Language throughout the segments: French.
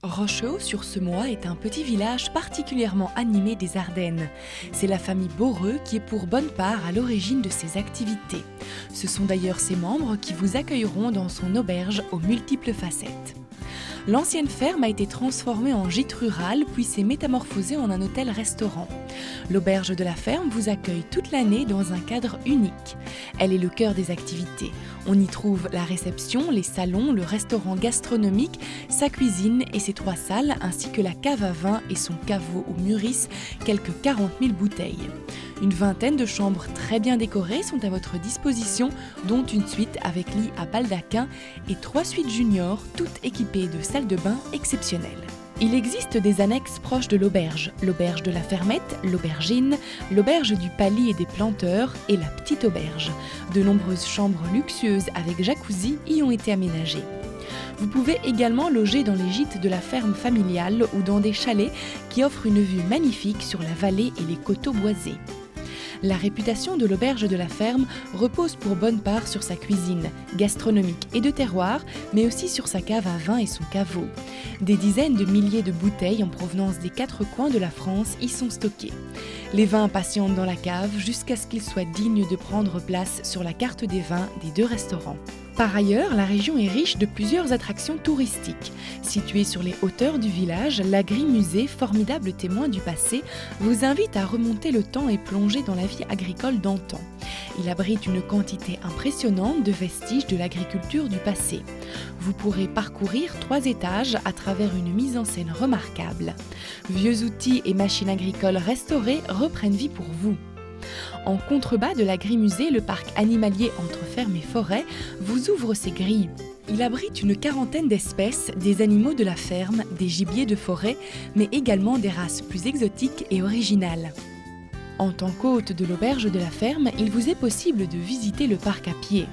Rochehaut-sur-Semois est un petit village particulièrement animé des Ardennes. C'est la famille Boreux qui est pour bonne part à l'origine de ces activités. Ce sont d'ailleurs ses membres qui vous accueilleront dans son auberge aux multiples facettes. L'ancienne ferme a été transformée en gîte rural puis s'est métamorphosée en un hôtel-restaurant. L'auberge de la ferme vous accueille toute l'année dans un cadre unique. Elle est le cœur des activités. On y trouve la réception, les salons, le restaurant gastronomique, sa cuisine et ses 3 salles, ainsi que la cave à vin et son caveau où mûrissent quelques 40 000 bouteilles. Une vingtaine de chambres très bien décorées sont à votre disposition, dont une suite avec lit à baldaquin et 3 suites juniors, toutes équipées de salles de bain exceptionnelles. Il existe des annexes proches de l'auberge de la Fermette, l'aubergine, l'auberge du Palis et des Planteurs et la petite auberge. De nombreuses chambres luxueuses avec jacuzzi y ont été aménagées. Vous pouvez également loger dans les gîtes de la ferme familiale ou dans des chalets qui offrent une vue magnifique sur la vallée et les coteaux boisés. La réputation de l'auberge de la ferme repose pour bonne part sur sa cuisine, gastronomique et de terroir, mais aussi sur sa cave à vin et son caveau. Des dizaines de milliers de bouteilles en provenance des 4 coins de la France y sont stockées. Les vins patientent dans la cave jusqu'à ce qu'ils soient dignes de prendre place sur la carte des vins des 2 restaurants. Par ailleurs, la région est riche de plusieurs attractions touristiques. Située sur les hauteurs du village, l'Agri-Musée, formidable témoin du passé, vous invite à remonter le temps et plonger dans la vie agricole d'antan. Il abrite une quantité impressionnante de vestiges de l'agriculture du passé. Vous pourrez parcourir 3 étages à travers une mise en scène remarquable. Vieux outils et machines agricoles restaurées reprennent vie pour vous. En contrebas de l'Agri-Musée, le parc animalier entre ferme et forêt vous ouvre ses grilles. Il abrite une 40aine d'espèces, des animaux de la ferme, des gibiers de forêt, mais également des races plus exotiques et originales. En tant qu'hôte de l'auberge de la ferme, il vous est possible de visiter le parc à pied.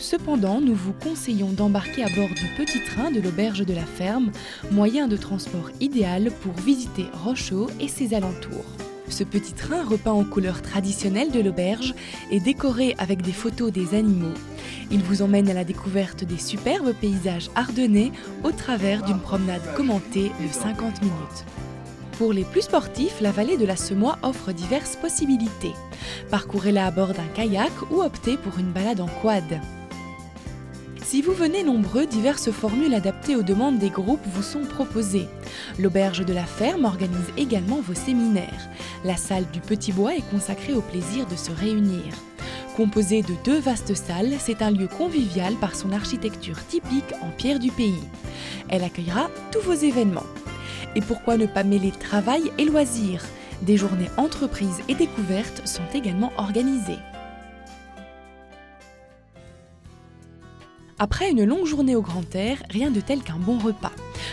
Cependant, nous vous conseillons d'embarquer à bord du petit train de l'auberge de la ferme, moyen de transport idéal pour visiter Rochehaut et ses alentours. Ce petit train repeint en couleurs traditionnelles de l'auberge est décoré avec des photos des animaux. Il vous emmène à la découverte des superbes paysages ardennais au travers d'une promenade commentée de 50 minutes. Pour les plus sportifs, la vallée de la Semois offre diverses possibilités. Parcourez-la à bord d'un kayak ou optez pour une balade en quad. Si vous venez nombreux, diverses formules adaptées aux demandes des groupes vous sont proposées. L'auberge de la ferme organise également vos séminaires. La salle du Petit Bois est consacrée au plaisir de se réunir. Composée de 2 vastes salles, c'est un lieu convivial par son architecture typique en pierre du pays. Elle accueillera tous vos événements. Et pourquoi ne pas mêler travail et loisirs ? Des journées entreprises et découvertes sont également organisées. Après une longue journée au grand air, rien de tel qu'un bon repas.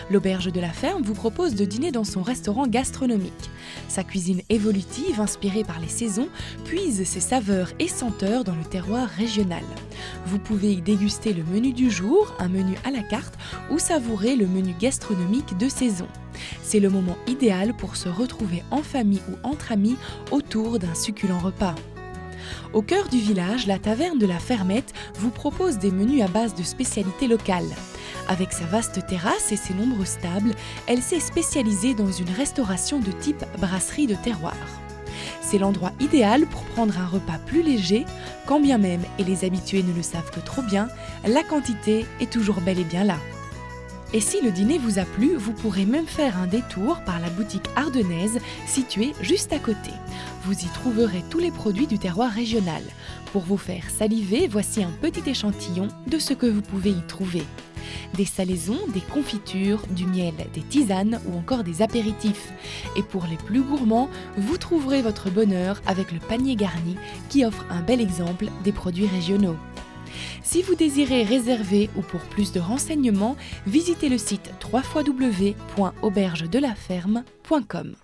L'auberge de la ferme vous propose de dîner dans son restaurant gastronomique. Sa cuisine évolutive, inspirée par les saisons, puise ses saveurs et senteurs dans le terroir régional. Vous pouvez y déguster le menu du jour, un menu à la carte, ou savourer le menu gastronomique de saison. C'est le moment idéal pour se retrouver en famille ou entre amis autour d'un succulent repas. Au cœur du village, la taverne de la Fermette vous propose des menus à base de spécialités locales. Avec sa vaste terrasse et ses nombreuses tables, elle s'est spécialisée dans une restauration de type brasserie de terroir. C'est l'endroit idéal pour prendre un repas plus léger, quand bien même, et les habitués ne le savent que trop bien, la quantité est toujours bel et bien là. Et si le dîner vous a plu, vous pourrez même faire un détour par la boutique ardennaise située juste à côté. Vous y trouverez tous les produits du terroir régional. Pour vous faire saliver, voici un petit échantillon de ce que vous pouvez y trouver. Des salaisons, des confitures, du miel, des tisanes ou encore des apéritifs. Et pour les plus gourmands, vous trouverez votre bonheur avec le panier garni qui offre un bel exemple des produits régionaux. Si vous désirez réserver ou pour plus de renseignements, visitez le site www.aubergedelaferme.com.